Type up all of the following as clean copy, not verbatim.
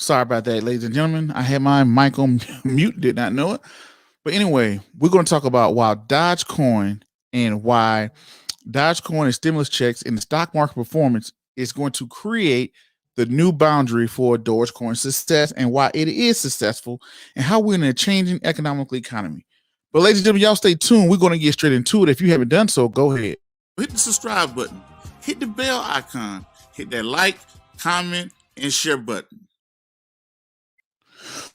Sorry about that, ladies and gentlemen. I had my mic on mute, did not know it. But anyway, we're going to talk about why DogeCoin and why DogeCoin and stimulus checks and the stock market performance is going to create the new boundary for Dogecoin success and why it is successful and how we're in a changing economic economy. But ladies and gentlemen, y'all stay tuned. We're going to get straight into it. If you haven't done so, go ahead. Hit the subscribe button. Hit the bell icon. Hit that like, comment, and share button.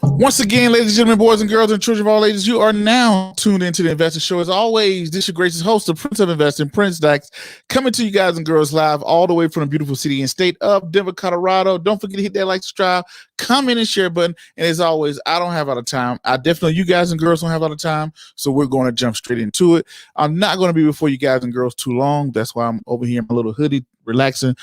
Once again, ladies and gentlemen, boys and girls, and children of all ages, you are now tuned into the Investor Show. As always, this is your gracious host, the Prince of Investing, Prince Dykes, coming to you guys and girls live all the way from the beautiful city and state of Denver, Colorado. Don't forget to hit that like, subscribe, comment, and share button. And as always, I don't have a lot of time. I definitely, you guys and girls don't have a lot of time, so we're going to jump straight into it. I'm not going to be before you guys and girls too long. That's why I'm over here in my little hoodie, relaxing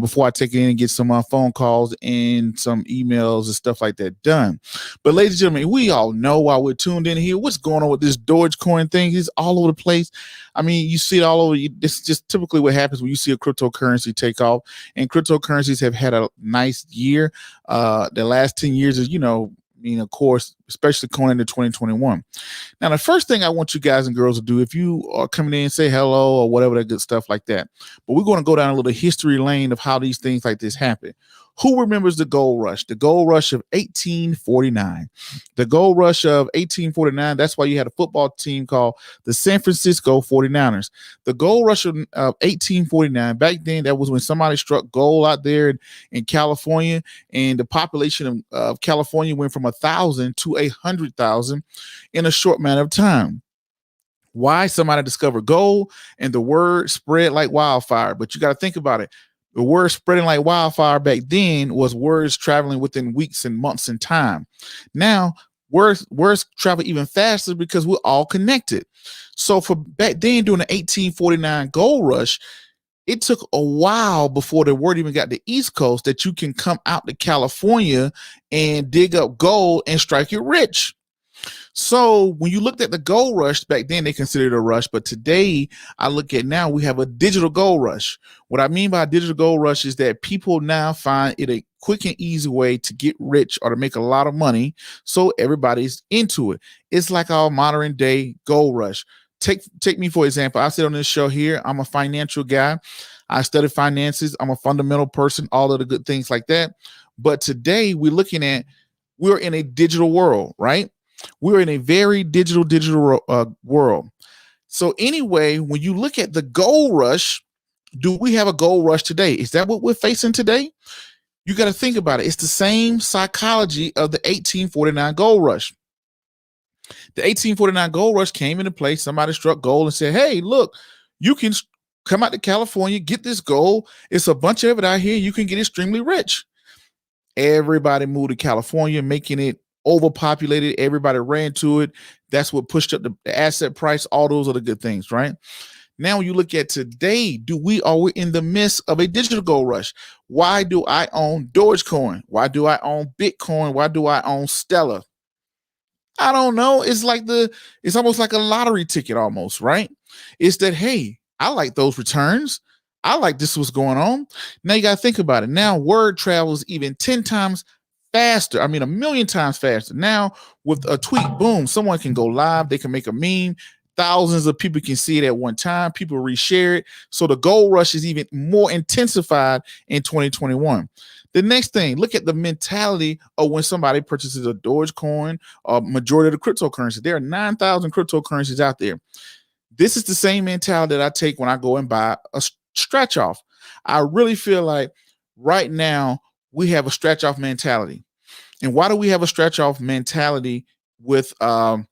before I take it in and get some phone calls and some emails and stuff like that done. But ladies and gentlemen, we all know while we're tuned in here, what's going on with this Dogecoin thing. It's all over the place. I mean, you see it all over. This is just typically what happens when you see a cryptocurrency take off, and cryptocurrencies have had a nice year. The last 10 years is, of course, especially going into 2021. Now, the first thing I want you guys and girls to do, if you are coming in, say hello or whatever, that good stuff like that. But we're going to go down a little history lane of how these things like this happen. Who remembers the gold rush? The gold rush of 1849. The gold rush of 1849, that's why you had a football team called the San Francisco 49ers. The gold rush of 1849, back then, that was when somebody struck gold out there in California, and the population of California went from 1,000 to 100,000 in a short matter of time. Why? Somebody discovered gold, and the word spread like wildfire. But you got to think about it. The word spreading like wildfire back then was words traveling within weeks and months in time. Now, words travel even faster because we're all connected. So for back then, during the 1849 gold rush, it took a while before the word even got to the East Coast that you can come out to California and dig up gold and strike it rich. So when you looked at the gold rush back then, they considered it a rush. But today, I look at now, we have a digital gold rush. What I mean by digital gold rush is that people now find it a quick and easy way to get rich or to make a lot of money. So everybody's into it. It's like our modern day gold rush. Take me, for example. I sit on this show here. I'm a financial guy. I study finances. I'm a fundamental person, all of the good things like that. But today we're in a digital world, right? We're in a very digital world. So anyway, when you look at the gold rush, do we have a gold rush today? Is that what we're facing today? You got to think about it. It's the same psychology of the 1849 gold rush. The 1849 gold rush came into place. Somebody struck gold and said, hey, look, you can come out to California, get this gold. It's a bunch of it out here. You can get extremely rich. Everybody moved to California, making it overpopulated. Everybody ran to it. That's what pushed up the asset price. All those are the good things, right? Now, when you look at today, are we in the midst of a digital gold rush? Why do I own Dogecoin? Why do I own Bitcoin? Why do I own Stellar? I don't know. It's almost like a lottery ticket almost, right? It's that, hey, I like those returns. I like this what's going on. Now you got to think about it. Now word travels even 10 times faster. I mean, 1,000,000 times faster. Now with a tweet, boom, someone can go live. They can make a meme. Thousands of people can see it at one time. People reshare it. So the gold rush is even more intensified in 2021. The next thing, look at the mentality of when somebody purchases a Dogecoin or majority of the cryptocurrencies. There are 9,000 cryptocurrencies out there. This is the same mentality that I take when I go and buy a stretch off. I really feel like right now we have a stretch off mentality. And why do we have a stretch off mentality with more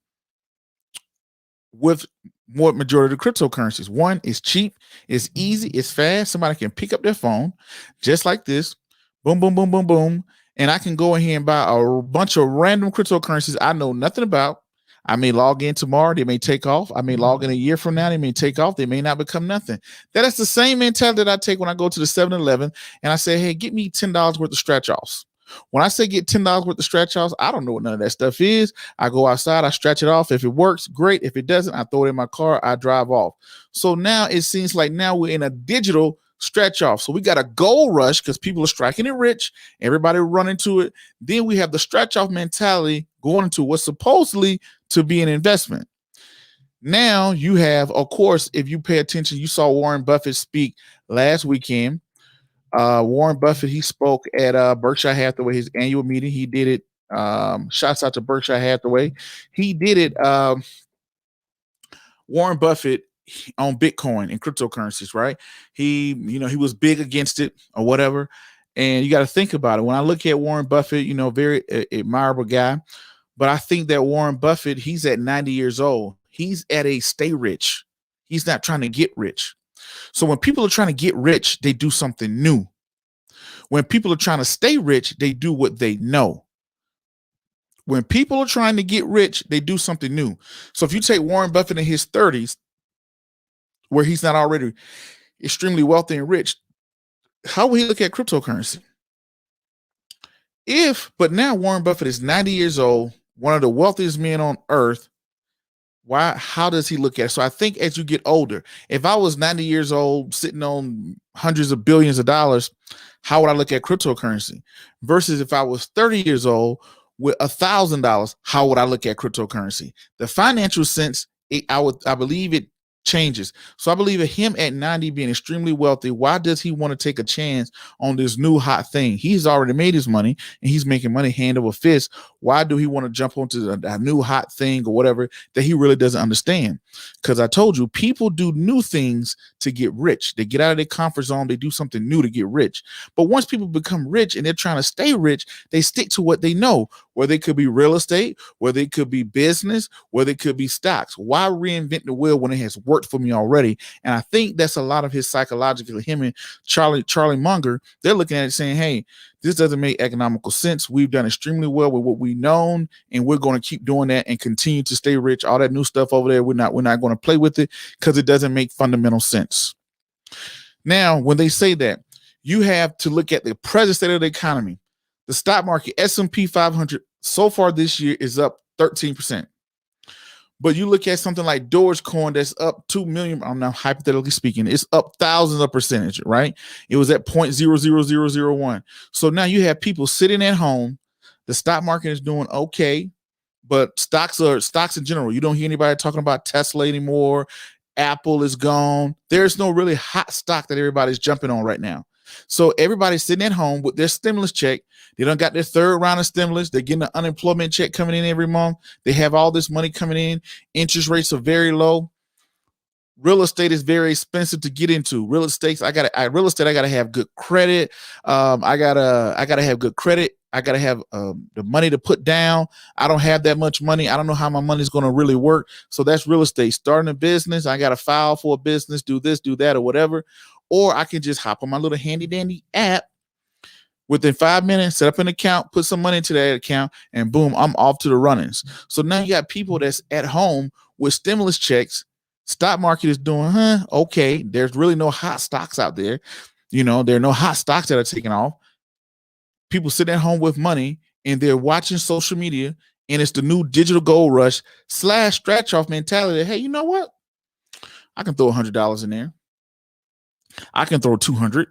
majority of the cryptocurrencies? One, it's cheap, it's easy, it's fast. Somebody can pick up their phone just like this, boom, boom, boom, boom, boom, and I can go in here and buy a bunch of random cryptocurrencies I know nothing about. I may log in tomorrow, they may take off. I may log in a year from now, they may take off. They may not become nothing. That is the same mentality that I take when I go to the 7-Eleven and I say, hey, get me $10 worth of stretch offs. When I say get $10 worth of stretch offs, I don't know what none of that stuff is. I go outside, I stretch it off. If it works, great. If it doesn't, I throw it in my car, I drive off. So now it seems like now we're in a digital stretch off. So we got a gold rush because people are striking it rich, everybody running to it. Then we have the stretch off mentality going into what's supposedly to be an investment. Now you have, of course, if you pay attention, you saw Warren Buffett speak last weekend. Warren Buffett, he spoke at Berkshire Hathaway, his annual meeting. He did it. Shouts out to Berkshire Hathaway. He did it. Warren Buffett on Bitcoin and cryptocurrencies, right? He was big against it or whatever. And you got to think about it. When I look at Warren Buffett, very admirable guy. But I think that Warren Buffett, he's at 90 years old. He's at a stay rich. He's not trying to get rich. So when people are trying to get rich, they do something new. When people are trying to stay rich, they do what they know. When people are trying to get rich, they do something new. So if you take Warren Buffett in his 30s, where he's not already extremely wealthy and rich, how will he look at cryptocurrency? But now Warren Buffett is 90 years old, one of the wealthiest men on earth. How does he look at it? So I think as you get older, if I was 90 years old, sitting on hundreds of billions of dollars, how would I look at cryptocurrency? Versus if I was 30 years old with $1,000, how would I look at cryptocurrency? The financial sense, I believe it changes. So I believe him at 90 being extremely wealthy, why does he want to take a chance on this new hot thing? He's already made his money and he's making money hand over fist. Why do he want to jump onto a new hot thing or whatever that he really doesn't understand? Because I told you, people do new things to get rich. They get out of their comfort zone. They do something new to get rich. But once people become rich and they're trying to stay rich, they stick to what they know, whether it could be real estate, whether it could be business, whether it could be stocks. Why reinvent the wheel when it has worked for me already? And I think that's a lot of his psychological, him and Charlie Munger, they're looking at it saying, hey, this doesn't make economical sense. We've done extremely well with what we've known, and we're going to keep doing that and continue to stay rich. All that new stuff over there, we're not going to play with it because it doesn't make fundamental sense. Now, when they say that, you have to look at the present state of the economy. The stock market, S&P 500, so far this year is up 13%. But you look at something like DogeCoin that's up 2 million, I'm now hypothetically speaking, it's up thousands of percentage, right? It was at 0.00001. So now you have people sitting at home. The stock market is doing okay, but stocks in general. You don't hear anybody talking about Tesla anymore. Apple is gone. There's no really hot stock that everybody's jumping on right now. So everybody's sitting at home with their stimulus check. They done got their third round of stimulus. They're getting an unemployment check coming in every month. They have all this money coming in. Interest rates are very low. Real estate is very expensive to get into. Real estate, I gotta have good credit. I gotta have good credit. I gotta have the money to put down. I don't have that much money. I don't know how my money is gonna really work. So that's real estate. Starting a business, I gotta file for a business, do this, do that, or whatever. Or I can just hop on my little handy dandy app. Within 5 minutes, set up an account, put some money into that account, and boom, I'm off to the runnings. So now you got people that's at home with stimulus checks. Stock market is doing, okay. There's really no hot stocks out there. There are no hot stocks that are taking off. People sit at home with money and they're watching social media, and it's the new digital gold rush / stretch off mentality. Hey, you know what? I can throw $100 in there. I can throw 200.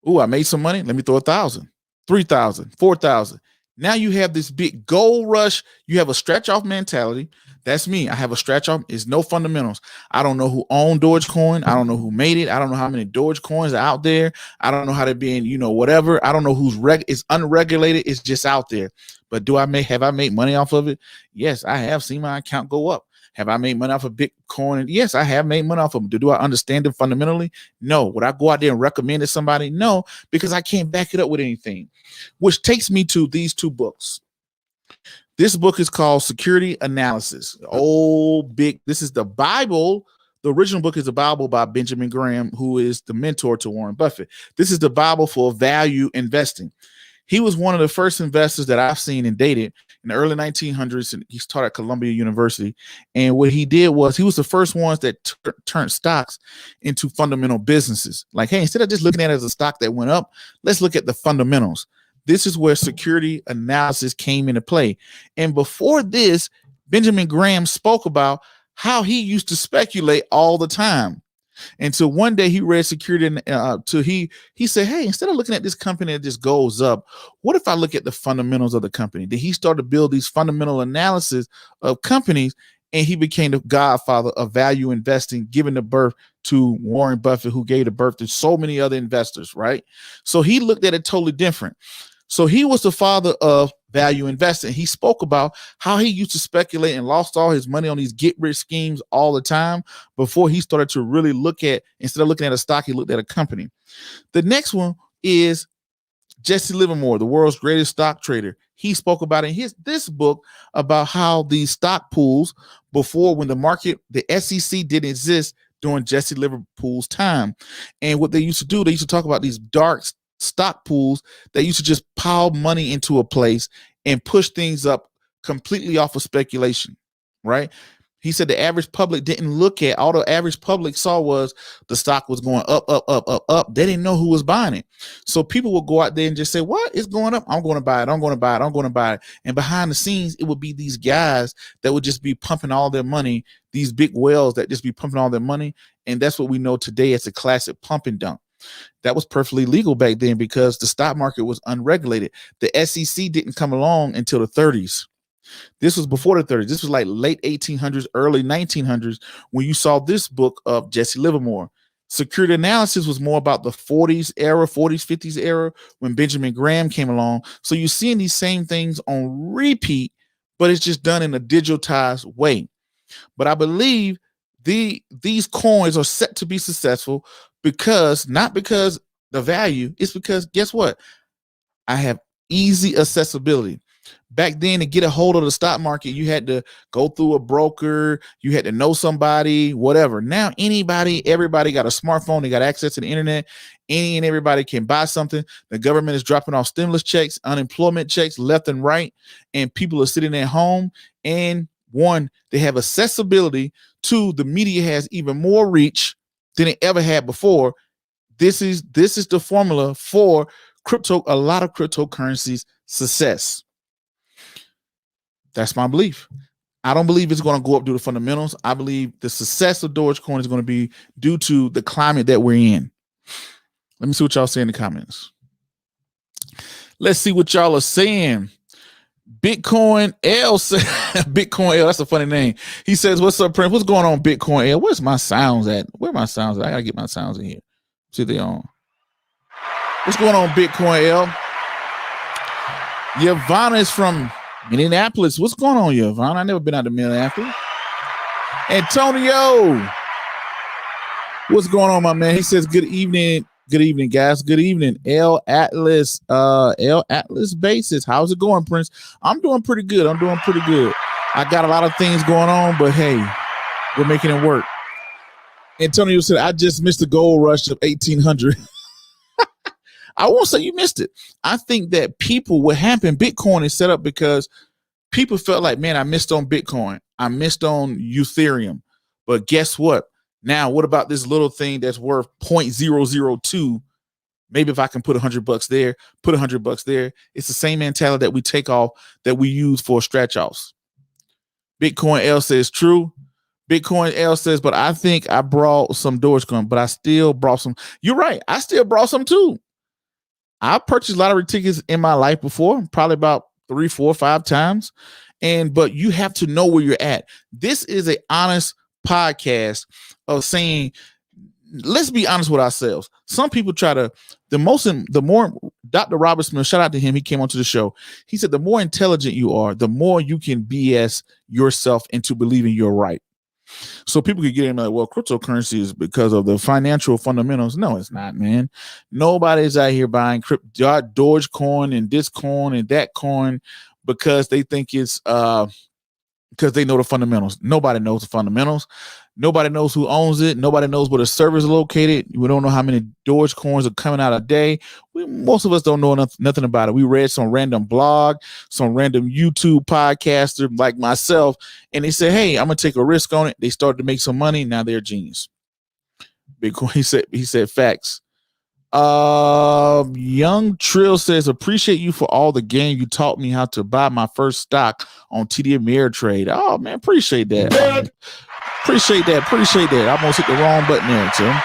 Ooh, I made some money. Let me throw 1,000, 3,000, 4,000. Now you have this big gold rush. You have a stretch off mentality. That's me. I have a stretch off. It's no fundamentals. I don't know who owned DogeCoin. I don't know who made it. I don't know how many DogeCoins are out there. I don't know how they're being, whatever. I don't know who's it's unregulated. It's just out there. But have I made money off of it? Yes, I have seen my account go up. Have I made money off of Bitcoin? Yes, I have made money off of them. Do I understand them fundamentally? No. Would I go out there and recommend it to somebody? No, because I can't back it up with anything. Which takes me to these two books. This book is called Security Analysis. This is the Bible. The original book is the Bible by Benjamin Graham, who is the mentor to Warren Buffett. This is the Bible for value investing. He was one of the first investors that I've seen and dated in the early 1900s, and he's taught at Columbia University. And what he did was he was the first ones that turned stocks into fundamental businesses. Like, hey, instead of just looking at it as a stock that went up, let's look at the fundamentals. This is where security analysis came into play. And before this, Benjamin Graham spoke about how he used to speculate all the time. Until one day he read security he said, hey, instead of looking at this company that just goes up, what if I look at the fundamentals of the company? Then he started to build these fundamental analysis of companies, and he became the godfather of value investing, giving the birth to Warren Buffett, who gave the birth to so many other investors, right? So he looked at it totally different. So he was the father of value investing. He spoke about how he used to speculate and lost all his money on these get rich schemes all the time before he started to really look at, instead of looking at a stock, he looked at a company. The next one is Jesse Livermore, the world's greatest stock trader. He spoke about in this book about how these stock pools before, when the SEC didn't exist during Jesse Liverpool's time. And what they used to do, they used to talk about these dark stock pools that used to just pile money into a place and push things up completely off of speculation, right? He said the average public didn't look at, all the average public saw was the stock was going up, up, up, up, up. They didn't know who was buying it. So people would go out there and just say, what? It's going up. I'm going to buy it. I'm going to buy it. I'm going to buy it. And behind the scenes, it would be these guys that would just be pumping all their money, these big whales that just be pumping all their money. And that's what we know today as a classic pump and dump. That was perfectly legal back then because the stock market was unregulated. The SEC didn't come along until the 30s. This was before the 30s. This was like late 1800s, early 1900s when you saw this book of Jesse Livermore. Security analysis was more about the 40s era, 40s, 50s era when Benjamin Graham came along. So you're seeing these same things on repeat, but it's just done in a digitized way. But I believe these coins are set to be successful because, not because the value, it's because guess what? I have easy accessibility. Back then, to get a hold of the stock market, you had to go through a broker, you had to know somebody, whatever. Now, everybody got a smartphone, they got access to the internet. Any and everybody can buy something. The government is dropping off stimulus checks, unemployment checks left and right, and people are sitting at home. And one, they have accessibility. Two, the media has even more reach than it ever had before. This is the formula for a lot of cryptocurrencies success. That's my belief. I don't believe it's going to go up due to fundamentals. I believe the success of DogeCoin is going to be due to the climate that we're in. Let me see what y'all say in the comments. Let's see what y'all are saying. Bitcoin L said, Bitcoin L, that's a funny name. He says, what's up, Prince? What's going on, Bitcoin L? Where's my sounds at? Where are my sounds at? I got to get my sounds in here. See if they on. What's going on, Bitcoin L? Yvonne is from Minneapolis. What's going on, Yvonne? I've never been out to Minneapolis. Antonio, what's going on, my man? He says, good evening. Good evening, guys. Good evening. L Atlas Basis. How's it going, Prince? I'm doing pretty good. I got a lot of things going on, but hey, we're making it work. Antonio said, I just missed the gold rush of 1800. I won't say you missed it. I think that what happened, Bitcoin is set up because people felt like, man, I missed on Bitcoin. I missed on Ethereum. But guess what? Now, what about this little thing that's worth 0.002? Maybe if I can put $100 there, put $100 there. It's the same mentality that we take off, that we use for stretch offs. Bitcoin L says true. Bitcoin L says, but I think I brought some DogeCoin, but I still brought some. You're right. I still brought some too. I purchased lottery tickets in my life before, probably about 3, 4, 5 times. But you have to know where you're at. This is an honest podcast of saying, let's be honest with ourselves. Some people try to, the more Dr. Robert Smith, shout out to him. He came onto the show. He said, the more intelligent you are, the more you can BS yourself into believing you're right. So people could get in like, well, cryptocurrency is because of the financial fundamentals. No, it's not, man. Nobody's out here buying Dogecoin and this coin and that coin because they think it's because they know the fundamentals. Nobody knows the fundamentals. Nobody knows who owns it. Nobody knows where the servers are located. We don't know how many Dogecoins are coming out a day. Most of us don't know nothing about it. We read some random blog, some random YouTube podcaster like myself, and they say, hey, I'm going to take a risk on it. They started to make some money. Now they're a genius. Bitcoin, he said facts. Young Trill says, appreciate you for all the game. You taught me how to buy my first stock on TD Ameritrade. Oh man, appreciate that. Appreciate that. I almost hit the wrong button there, Tim.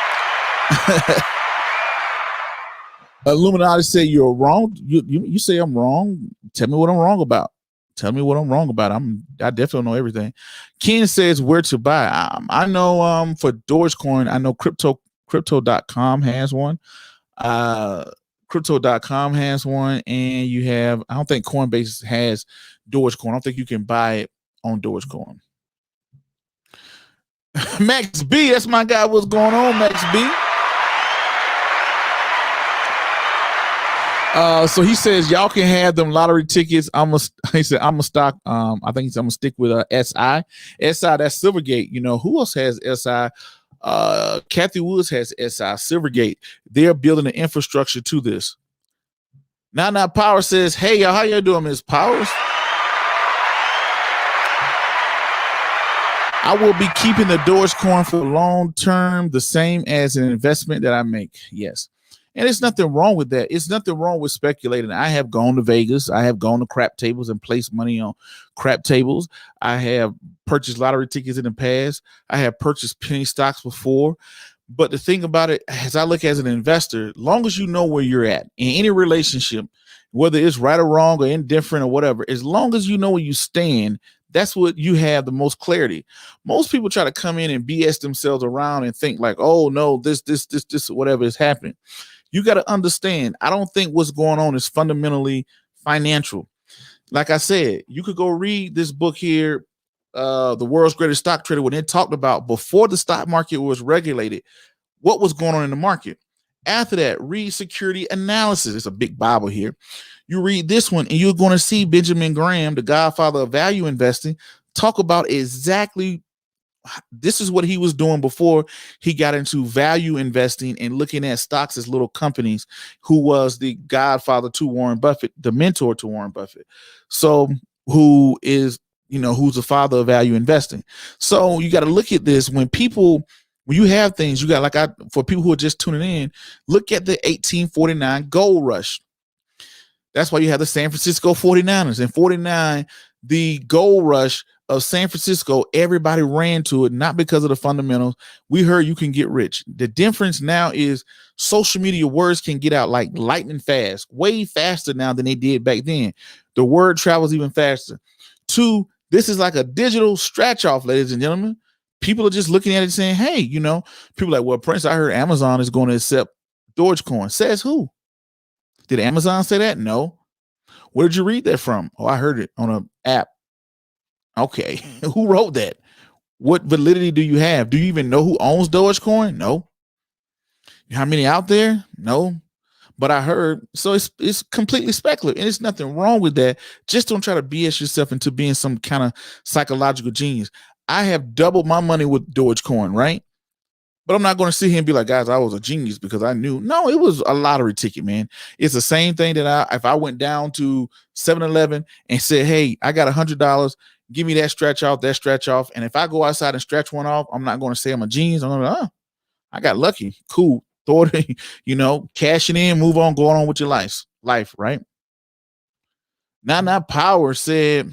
Illuminati say you're wrong. You say I'm wrong. Tell me what I'm wrong about. I definitely know everything. Ken says where to buy. I know for DogeCoin, I know crypto.com has one. Crypto.com has one, and you have, I don't think Coinbase has DogeCoin. I don't think you can buy it on DogeCoin. Max B, that's my guy. What's going on, Max B? So he says y'all can have them lottery tickets. He said I'm a stock. I think I'm gonna stick with SI. SI, that's Silvergate. You know who else has SI? Kathy Woods has SI. Silvergate. They're building the infrastructure to this. Now Power says, hey y'all, how y'all doing, Ms. Powers? I will be keeping the DogeCoin for long term, the same as an investment that I make. Yes. And there's nothing wrong with that. It's nothing wrong with speculating. I have gone to Vegas. I have gone to crap tables and placed money on crap tables. I have purchased lottery tickets in the past. I have purchased penny stocks before. But the thing about it, as I look as an investor, long as you know where you're at in any relationship, whether it's right or wrong or indifferent or whatever, as long as you know where you stand, that's what you have the most clarity. Most people try to come in and BS themselves around and think like, oh no, this, whatever is happening. You got to understand, I don't think what's going on is fundamentally financial. Like I said, you could go read this book here, The World's Greatest Stock Trader, when it talked about before the stock market was regulated, what was going on in the market. After that, read Security Analysis. It's a big Bible here. You read this one and you're going to see Benjamin Graham, the godfather of value investing, talk about exactly this is what he was doing before he got into value investing and looking at stocks as little companies, who was the godfather to Warren Buffett, the mentor to Warren Buffett. So who is, who's the father of value investing. So you got to look at this when you have things, you got for people who are just tuning in, look at the 1849 gold rush. That's why you have the San Francisco 49ers. In 49, the gold rush of San Francisco, everybody ran to it, not because of the fundamentals. We heard you can get rich. The difference now is social media words can get out like lightning fast, way faster now than they did back then. The word travels even faster. 2, this is like a digital scratch off, ladies and gentlemen. People are just looking at it saying, hey, people are like, well, Prince, I heard Amazon is going to accept DogeCoin. Says who? Did Amazon say that? No. Where did you read that from? Oh, I heard it on an app. Okay. Who wrote that? What validity do you have? Do you even know who owns DogeCoin? No. How many out there? No. But I heard, so it's completely speculative, and there's nothing wrong with that. Just don't try to BS yourself into being some kind of psychological genius. I have doubled my money with DogeCoin, right? But I'm not going to sit here and be like, guys, I was a genius because I knew. No, it was a lottery ticket, man. It's the same thing that if I went down to 7-Eleven and said, hey, I got $100, give me that stretch off. And if I go outside and stretch one off, I'm not going to say I'm a genius. I'm going to be like, I got lucky. Cool. Throw it, cash it in, move on, go on with your life, right? Now Power said,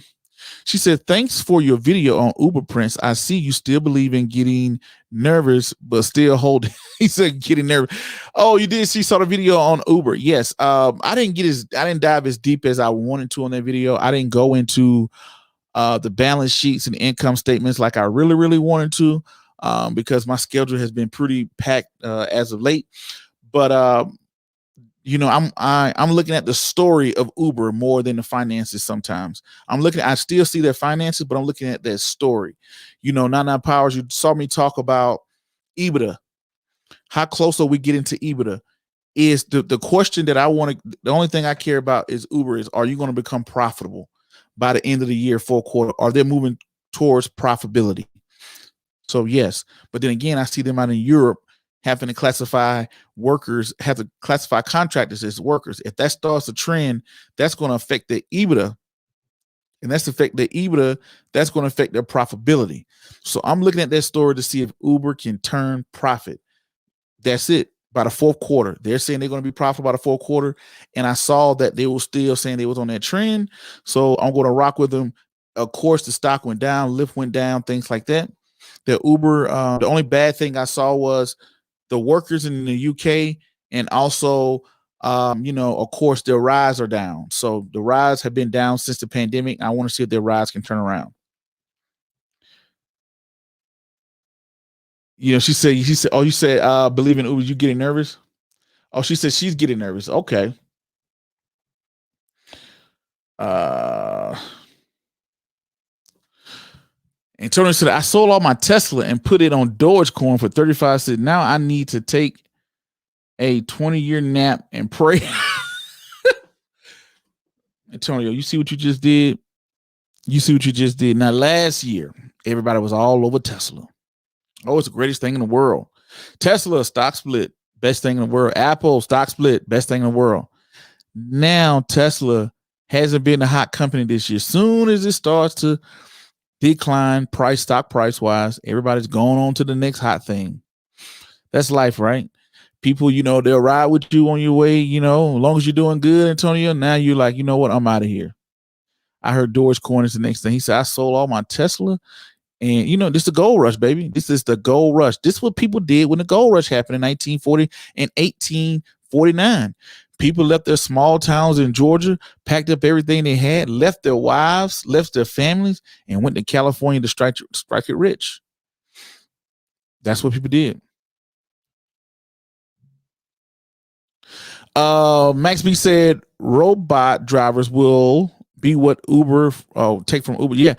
she said, thanks for your video on Uber, Prince. I see you still believe in getting nervous, but still holding. He said, getting nervous. Oh, you did? She saw the video on Uber. Yes. I didn't dive as deep as I wanted to on that video. I didn't go into the balance sheets and income statements like I really, really wanted to, because my schedule has been pretty packed as of late. But I'm looking at the story of Uber more than the finances. Sometimes I still see their finances, but I'm looking at their story. Nana Powers, you saw me talk about EBITDA. How close are we getting to EBITDA? Is the question that I want to, the only thing I care about is Uber is, are you going to become profitable by the end of the year, 4th quarter? Are they moving towards profitability? So yes, but then again, I see them out in Europe having to classify contractors as workers. If that starts a trend, that's going to affect the EBITDA. And that's going to affect their profitability. So I'm looking at that story to see if Uber can turn profit. That's it. by the fourth quarter. They're saying they're going to be profitable by the fourth quarter. And I saw that they were still saying they was on that trend. So I'm going to rock with them. Of course, the stock went down, Lyft went down, things like that. The Uber, the only bad thing I saw was the workers in the UK, and also, of course, their rides are down. So the rides have been down since the pandemic. I want to see if their rides can turn around. She said, oh, you said, believe in Uber, you getting nervous? Oh, she said she's getting nervous. Okay. Antonio said, I sold all my Tesla and put it on DogeCoin for 35 cents. Now I need to take a 20-year nap and pray. Antonio, you see what you just did? You see what you just did. Now, last year, everybody was all over Tesla. Oh, it's the greatest thing in the world. Tesla, stock split, best thing in the world. Apple, stock split, best thing in the world. Now, Tesla hasn't been a hot company this year. Soon as it starts to decline stock price wise, everybody's going on to the next hot thing. That's life, right? People, they'll ride with you on your way, as long as you're doing good, Antonio. Now you're like, you know what? I'm out of here. I heard DogeCoin is the next thing. He said, I sold all my Tesla. And, this is the gold rush, baby. This is the gold rush. This is what people did when the gold rush happened in 1940 and 1849. People left their small towns in Georgia, packed up everything they had, left their wives, left their families, and went to California to strike it rich. That's what people did. Max B said robot drivers will be what Uber take from Uber. Yeah.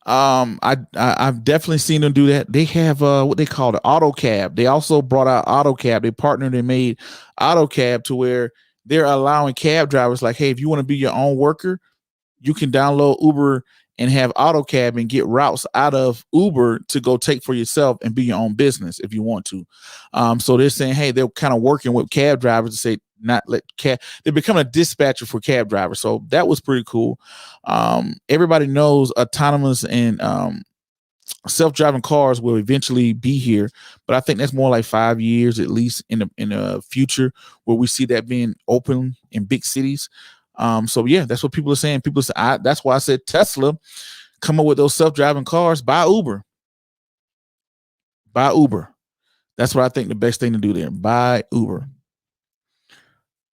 I've definitely seen them do that. They have what they call the auto cab. They also brought out auto cab. They partnered and made auto cab to where they're allowing cab drivers like, hey, if you want to be your own worker, you can download Uber and have auto cab and get routes out of Uber to go take for yourself and be your own business if you want to. So they're saying, hey, they're kind of working with cab drivers to say, not let cab, they become a dispatcher for cab drivers. So that was pretty cool. Everybody knows autonomous and self-driving cars will eventually be here, but I think that's more like 5 years at least in the future where we see that being open in big cities. So yeah, that's what people are saying. People say, that's why I said Tesla come up with those self-driving cars. Buy Uber. That's what I think the best thing to do there. Buy Uber.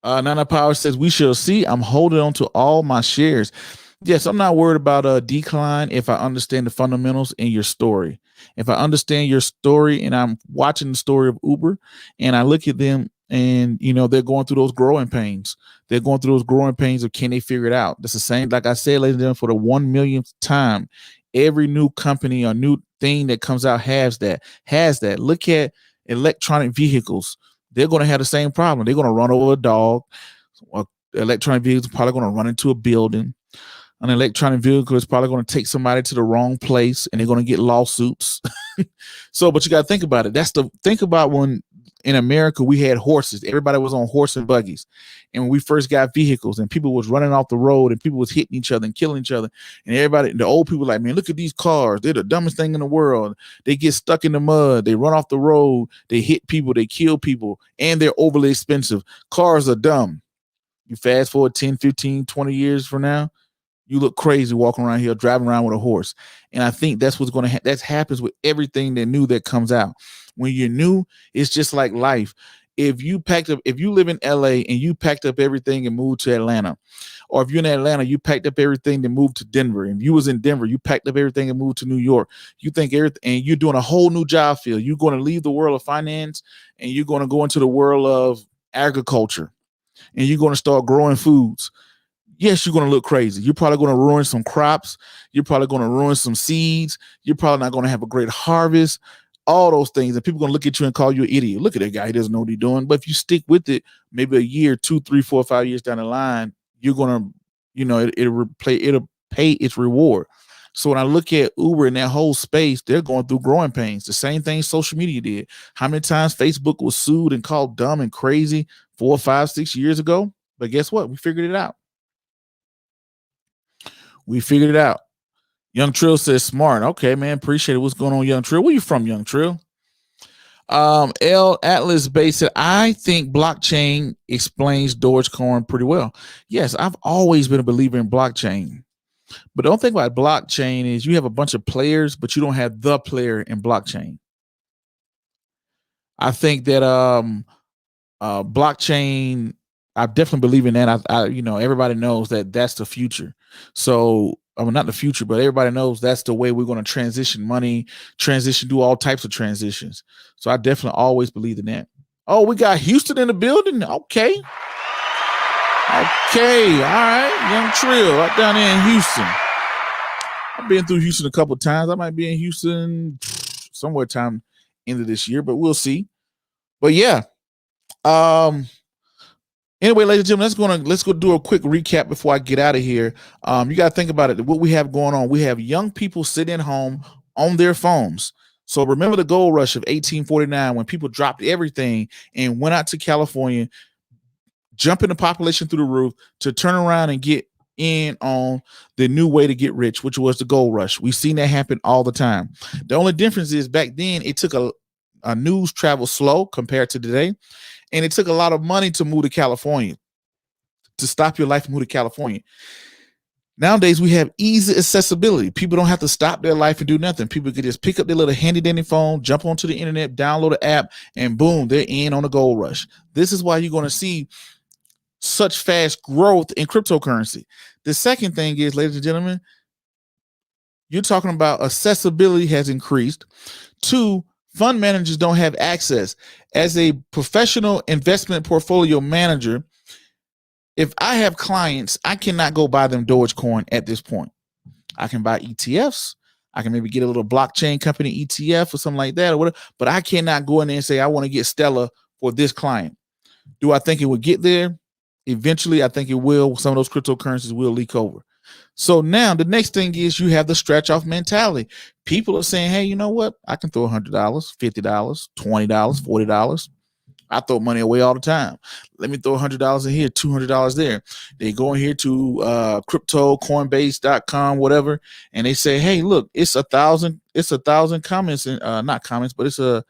Nana Power says, we shall see. I'm holding on to all my shares. Yes, I'm not worried about a decline if I understand the fundamentals in your story. If I understand your story and I'm watching the story of Uber and I look at them and, they're going through those growing pains. They're going through those growing pains of can they figure it out? That's the same, like I said, ladies and gentlemen, for the 1 millionth time, every new company or new thing that comes out has that. Look at electronic vehicles. They're going to have the same problem. They're going to run over a dog. Electronic vehicles are probably going to run into a building. An electronic vehicle is probably going to take somebody to the wrong place and they're going to get lawsuits. So, but you got to think about it. Think about when in America we had horses. Everybody was on horse and buggies. And when we first got vehicles and people was running off the road and people was hitting each other and killing each other. And everybody, the old people like, man, look at these cars. They're the dumbest thing in the world. They get stuck in the mud. They run off the road. They hit people. They kill people. And they're overly expensive. Cars are dumb. You fast forward 10, 15, 20 years from now, you look crazy walking around here, driving around with a horse. And I think that's what's going to that happens with everything that new that comes out. When you're new, it's just like life. If you live in LA and you packed up everything and moved to Atlanta, or if you're in Atlanta, you packed up everything and moved to Denver. And if you was in Denver, you packed up everything and moved to New York. You think everything, and you're doing a whole new job field. You're going to leave the world of finance and you're going to go into the world of agriculture and you're going to start growing foods. Yes, you're going to look crazy. You're probably going to ruin some crops. You're probably going to ruin some seeds. You're probably not going to have a great harvest. All those things. And people are going to look at you and call you an idiot. Look at that guy. He doesn't know what he's doing. But if you stick with it, maybe a year, 2, 3, 4, 5 years down the line, you're going to, it'll pay its reward. So when I look at Uber and that whole space, they're going through growing pains. The same thing social media did. How many times Facebook was sued and called dumb and crazy 4, 5, 6 years ago? But guess what? We figured it out. Young Trill says smart. Okay, man. Appreciate it. What's going on, Young Trill? Where you from, Young Trill? L Atlas Base said, I think blockchain explains DogeCoin pretty well. Yes, I've always been a believer in blockchain. But don't think about blockchain is you have a bunch of players, but you don't have the player in blockchain. I think that blockchain, I definitely believe in that. Everybody knows that that's the future. So, not the future, but everybody knows that's the way we're going to transition money, do all types of transitions. So I definitely always believe in that. Oh, we got Houston in the building. Okay. Okay. All right. Young Trill right down there in Houston. I've been through Houston a couple of times. I might be in Houston somewhere time end of this year, but we'll see. But yeah. Anyway, ladies and gentlemen, let's go do a quick recap before I get out of here. You got to think about it. What we have going on, we have young people sitting at home on their phones. So remember the gold rush of 1849 when people dropped everything and went out to California, jumping the population through the roof to turn around and get in on the new way to get rich, which was the gold rush. We've seen that happen all the time. The only difference is back then it took a news travel slow compared to today. And it took a lot of money to move to California, to stop your life and move to California. Nowadays, we have easy accessibility. People don't have to stop their life and do nothing. People can just pick up their little handy dandy phone, jump onto the internet, download an app, and boom, they're in on the gold rush. This is why you're going to see such fast growth in cryptocurrency. The second thing is, ladies and gentlemen, you're talking about accessibility has increased. 2, fund managers don't have access. As a professional investment portfolio manager, if I have clients, I cannot go buy them DogeCoin at this point. I can buy ETFs. I can maybe get a little blockchain company ETF or something like that or whatever, but I cannot go in there and say, I want to get Stellar for this client. Do I think it will get there? Eventually, I think it will. Some of those cryptocurrencies will leak over. So now the next thing is you have the stretch off mentality. People are saying, hey, you know what? I can throw $100, $50, $20, $40. I throw money away all the time. Let me throw $100 in here, $200 there. They go in here to crypto, Coinbase.com, whatever, and they say, hey, look, it's 1,000 comments, and not comments, but it's 1,000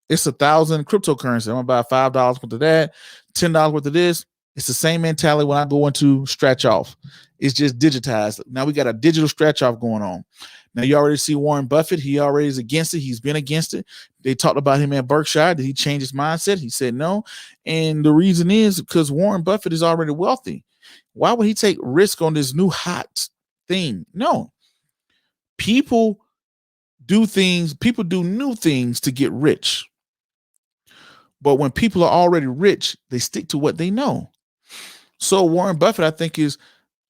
cryptocurrency. I'm gonna buy $5 worth of that, $10 worth of this. It's the same mentality when I go into stretch off. It's just digitized. Now we got a digital stretch off going on. Now you already see Warren Buffett. He already is against it. He's been against it. They talked about him at Berkshire. Did he change his mindset? He said no. And the reason is because Warren Buffett is already wealthy. Why would he take risk on this new hot thing? No. People do new things to get rich. But when people are already rich, they stick to what they know. So Warren Buffett, I think, is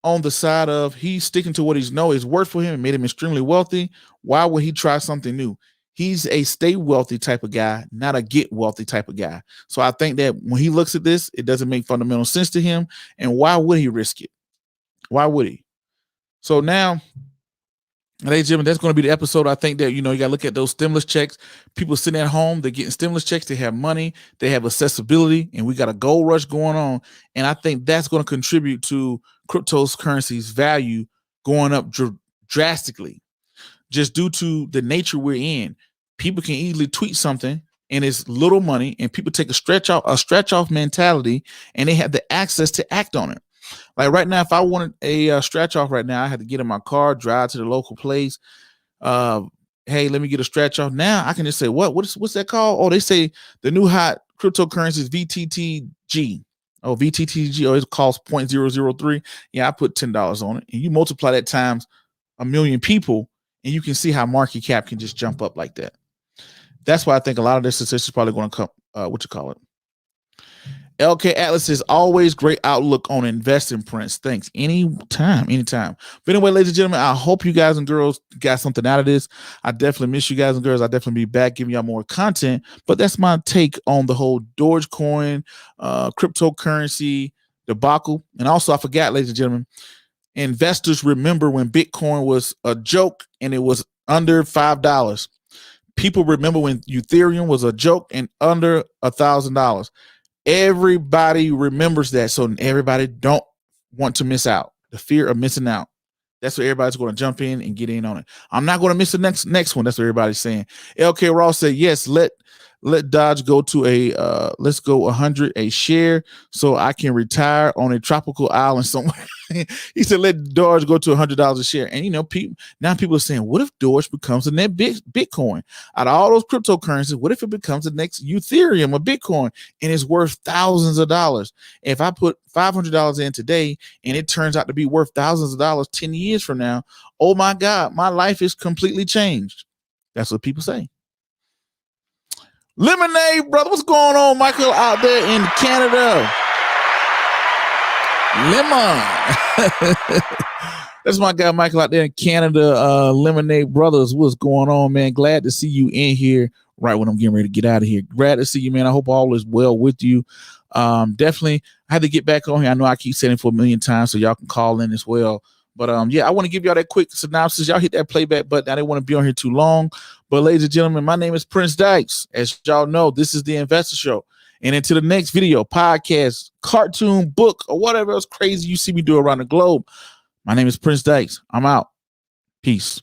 on the side of he's sticking to what he's know is worked for him and made him extremely wealthy. Why would he try something new? He's a stay wealthy type of guy, not a get wealthy type of guy. So I think that when he looks at this, it doesn't make fundamental sense to him. And why would he risk it? Why would he? So now, ladies and gentlemen, that's going to be the episode. I think that, you got to look at those stimulus checks. People sitting at home, they're getting stimulus checks. They have money. They have accessibility. And we got a gold rush going on. And I think that's going to contribute to cryptocurrency's value going up drastically just due to the nature we're in. People can easily tweet something and it's little money and people take a stretch off mentality and they have the access to act on it. Like right now, if I wanted a stretch off right now, I had to get in my car, drive to the local place. Hey, let me get a stretch off. Now I can just say, what's that called? Oh, they say the new hot cryptocurrency is VTTG. Oh, VTTG. Oh, it costs 0.003. Yeah, I put $10 on it. And you multiply that times 1 million people, and you can see how market cap can just jump up like that. That's why I think a lot of this is probably going to come, LK Atlas is always great outlook on investing, Prince. Thanks. Anytime. But anyway, ladies and gentlemen, I hope you guys and girls got something out of this. I definitely miss you guys and girls. I'll definitely be back giving y'all more content. But that's my take on the whole DogeCoin, cryptocurrency debacle. And also, I forgot, ladies and gentlemen, investors remember when Bitcoin was a joke and it was under $5. People remember when Ethereum was a joke and under $1,000. Everybody remembers that. So everybody don't want to miss out. The fear of missing out. That's what everybody's going to jump in and get in on it. I'm not going to miss the next one. That's what everybody's saying. LK Ross said, yes, let Dodge go to a let's go 100 a share so I can retire on a tropical island somewhere. He said, let Dodge go to $100 a share. And people are saying, what if Dodge becomes the next Bitcoin? Out of all those cryptocurrencies, what if it becomes the next Ethereum or Bitcoin and it's worth thousands of dollars? If I put $500 in today and it turns out to be worth thousands of dollars 10 years from now, oh my God, my life is completely changed. That's what people say. Lemonade, brother, what's going on, Michael, out there in Canada? Lemon. That's my guy, Michael, out there in Canada. Lemonade Brothers, what's going on, man? Glad to see you in here right when I'm getting ready to get out of here. Glad to see you, man. I hope all is well with you. Definitely, I had to get back on here. I know I keep saying for a million times, so y'all can call in as well. But yeah, I want to give y'all that quick synopsis. Y'all hit that playback button. I didn't want to be on here too long. But ladies and gentlemen, my name is Prince Dykes. As y'all know, this is the Investor Show. And until the next video, podcast, cartoon, book, or whatever else crazy you see me do around the globe, my name is Prince Dykes. I'm out. Peace.